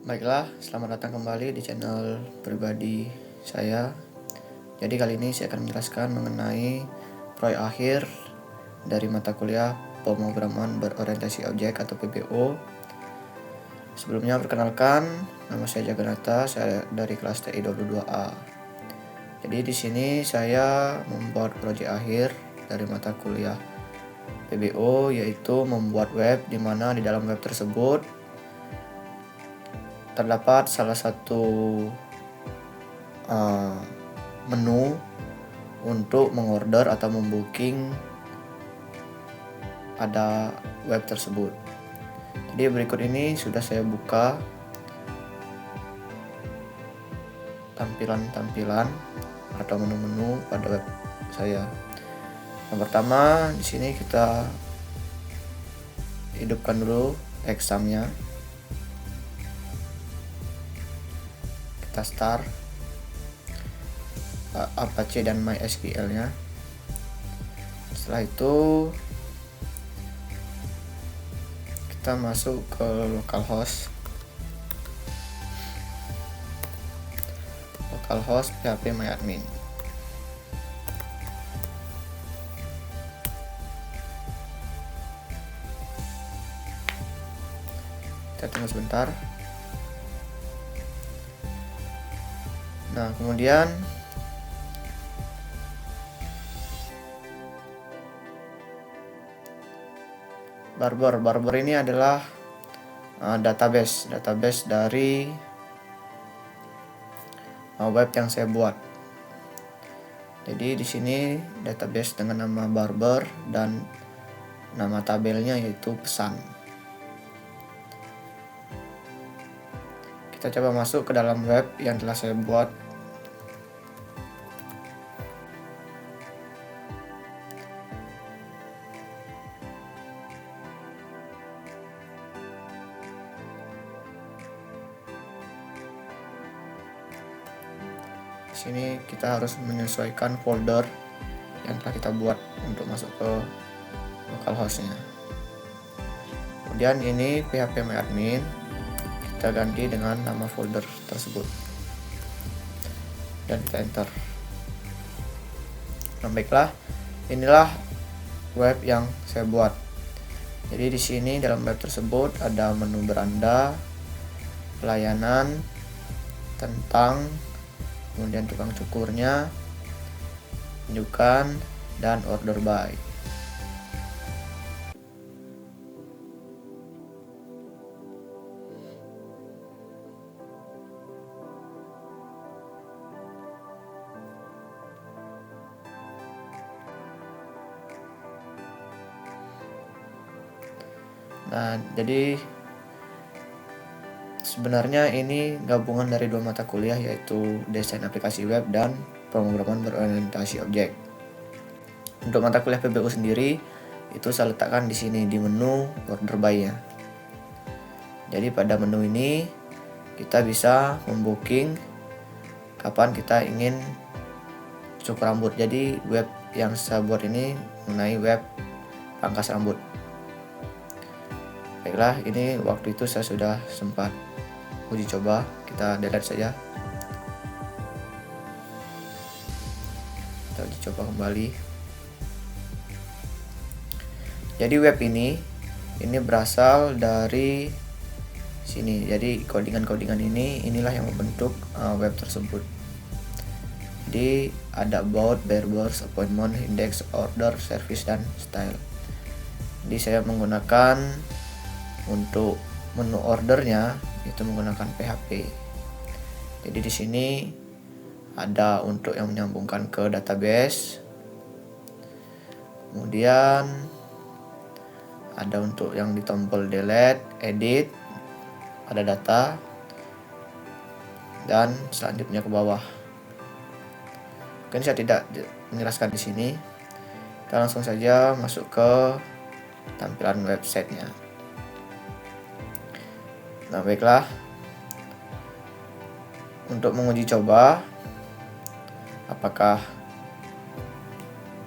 Baiklah, selamat datang kembali di channel pribadi saya. Jadi kali ini saya akan menjelaskan mengenai proyek akhir dari mata kuliah Pemrograman Berorientasi Objek atau PBO. Sebelumnya perkenalkan, nama saya Jagannatha, saya dari kelas TI 22A. Jadi di sini saya membuat proyek akhir dari mata kuliah PBO, yaitu membuat web, di mana di dalam web tersebut terdapat salah satu menu untuk mengorder atau membooking pada web tersebut. Jadi berikut ini sudah saya buka tampilan-tampilan atau menu-menu pada web saya. Yang pertama, di sini kita hidupkan dulu examnya. Kita start Apache dan MySQL nya. Setelah itu kita masuk ke localhost PHP MyAdmin. Kita tunggu sebentar. Nah, kemudian Barber ini adalah database dari web yang saya buat. Jadi di sini database dengan nama Barber dan nama tabelnya yaitu pesan. Kita coba masuk ke dalam web yang telah saya buat. Di sini kita harus menyesuaikan folder yang telah kita buat untuk masuk ke localhost-nya. Kemudian ini PHP MyAdmin, kita ganti dengan nama folder tersebut dan kita enter. Nah, baiklah, inilah web yang saya buat. Jadi di sini dalam web tersebut ada menu beranda, pelayanan, tentang, kemudian tukang cukurnya, tunjukkan, dan order by. Nah, jadi sebenarnya ini gabungan dari dua mata kuliah, yaitu desain aplikasi web dan pemrograman berorientasi objek. Untuk mata kuliah PBO sendiri itu saya letakkan di sini di menu order by-nya. Jadi pada menu ini kita bisa membooking kapan kita ingin cukur rambut. Jadi web yang saya buat ini mengenai web pangkas rambut. Baiklah, ini waktu itu saya sudah sempat uji coba, kita delete saja. Kita uji coba kembali. Jadi web ini berasal dari sini. Jadi codingan inilah yang membentuk web tersebut. Jadi ada about, barbers, appointment, index, order, service, dan style. Jadi saya menggunakan untuk menu ordernya itu menggunakan PHP. Jadi di sini ada untuk yang menyambungkan ke database. Kemudian ada untuk yang di tombol delete, edit, ada data, dan selanjutnya ke bawah. Mungkin saya tidak menjelaskan di sini. Kita langsung saja masuk ke tampilan websitenya. Nah, baiklah, untuk menguji coba apakah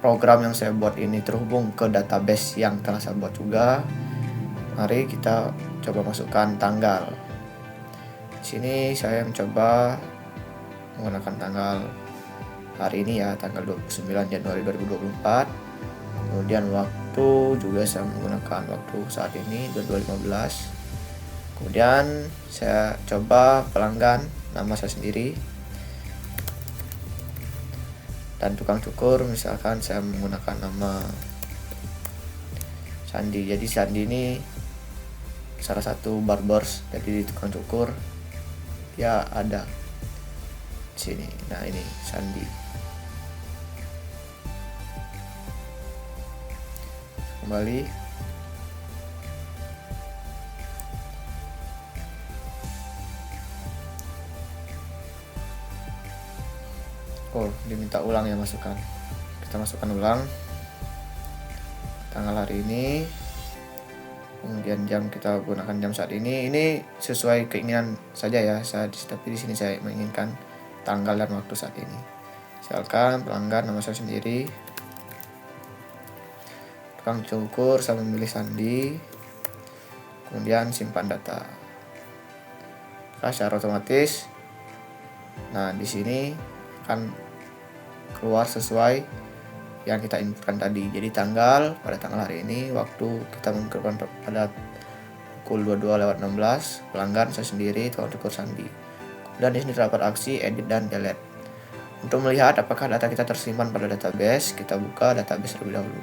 program yang saya buat ini terhubung ke database yang telah saya buat juga, mari kita coba masukkan tanggal. Di sini saya mencoba menggunakan tanggal hari ini ya, tanggal 29 Januari 2024. Kemudian waktu juga saya menggunakan waktu saat ini 22.15. Kemudian saya coba pelanggan nama saya sendiri, dan tukang cukur misalkan saya menggunakan nama Sandi. Jadi Sandi ini salah satu barbers, jadi di tukang cukur ya ada di sini. Nah ini Sandi. Kembali. Oh, diminta ulang ya masukkan. Kita masukkan ulang tanggal hari ini. Kemudian jam, kita gunakan jam saat ini. Ini sesuai keinginan saja ya. Tapi di sini saya menginginkan tanggal dan waktu saat ini. Misalkan pelanggan nama saya sendiri. Tukang cukur saya memilih Sandi. Kemudian simpan data. Secara otomatis. Nah, di sini akan keluar sesuai yang kita inputkan tadi. Jadi tanggal pada tanggal hari ini, waktu kita mengirimkan pada pukul 22.16, pelanggan saya sendiri, tukang cukur Sandi. Dan di sini terdapat aksi edit dan delete. Untuk melihat apakah data kita tersimpan pada database, kita buka database terlebih dahulu.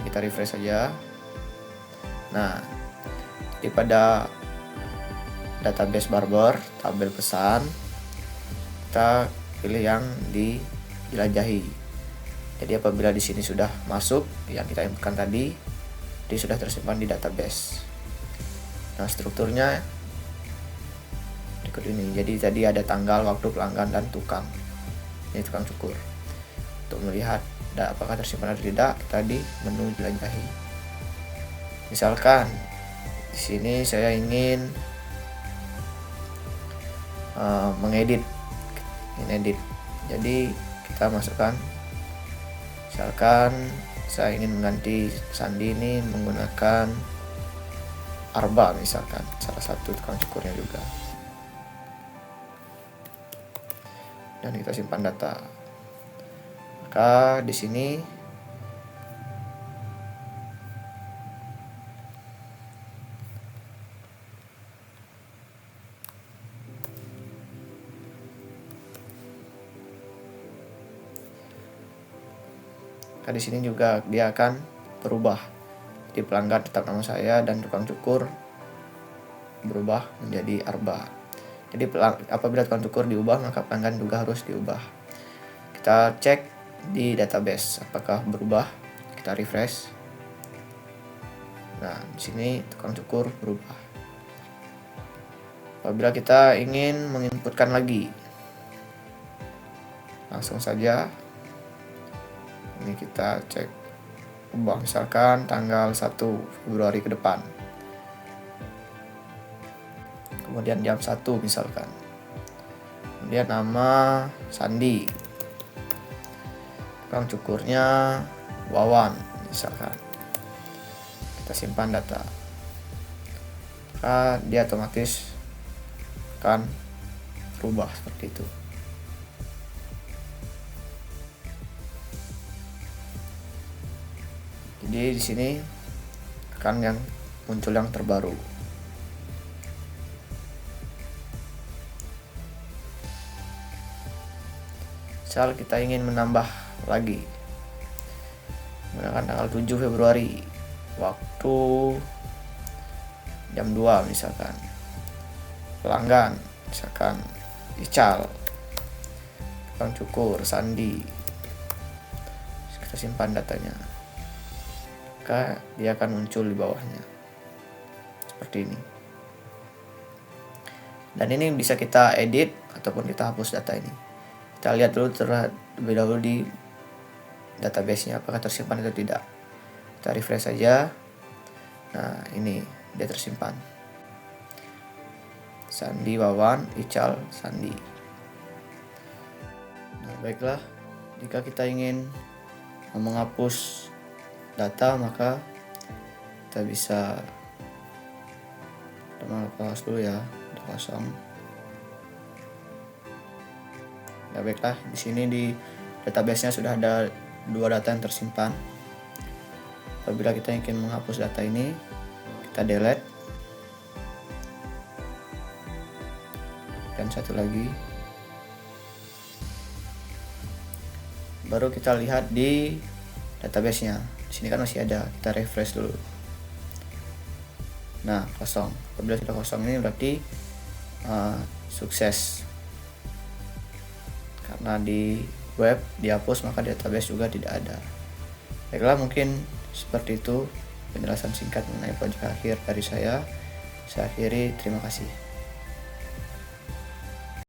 Kita refresh saja. Nah, di pada database barber, tabel pesan, kita pilih yang dijelajahi. Jadi apabila di sini sudah masuk yang kita inputkan tadi, dia sudah tersimpan di database. Nah, strukturnya berikut ini. Jadi tadi ada tanggal, waktu, pelanggan, dan tukang. Ini tukang cukur. Untuk melihat apakah tersimpan atau tidak, kita di menu jelajahi. Misalkan di sini saya ingin mengedit, jadi kita masukkan, misalkan saya ingin mengganti Sandi ini menggunakan Arba, misalkan salah satu tukang cukurnya juga, dan kita simpan data. Maka di sini di sini juga dia akan berubah. Jadi pelanggan tetap nama saya dan tukang cukur berubah menjadi Arba. Jadi apabila tukang cukur diubah, maka pelanggan juga harus diubah. Kita cek di database apakah berubah. Kita refresh. Nah, di sini tukang cukur berubah. Apabila kita ingin menginputkan lagi, langsung saja ini kita cek ubah, misalkan tanggal 1 Februari ke depan, kemudian jam 1 misalkan, kemudian nama Sandi, tukang cukurnya Wawan misalkan. Kita simpan data, maka dia otomatis akan berubah seperti itu. Jadi di sini akan yang muncul yang terbaru. Misal kita ingin menambah lagi, menggunakan tanggal 7 Februari, waktu jam 2 misalkan, pelanggan misalkan Ical, tukang cukur Sandi. Kita simpan datanya, maka dia akan muncul di bawahnya seperti ini. Dan ini bisa kita edit ataupun kita hapus data ini. Kita lihat dulu terlebih dahulu di database-nya apakah tersimpan atau tidak. Kita refresh saja. Nah, ini dia tersimpan. Sandi Wawan, Ical, Sandi. Nah, baiklah, jika kita ingin menghapus data, maka kita bisa Teman close dulu ya, udah kosong. Ya baiklah, di sini di database-nya sudah ada 2 data yang tersimpan. Apabila kita ingin menghapus data ini, kita delete. Dan satu lagi. Baru kita lihat di database-nya. Di sini kan masih ada, kita refresh dulu. Nah, kosong. Apabila sudah kosong ini berarti sukses. Karena di web dihapus, maka di database juga tidak ada. Baiklah, mungkin seperti itu penjelasan singkat mengenai project akhir dari saya. Saya akhiri, terima kasih.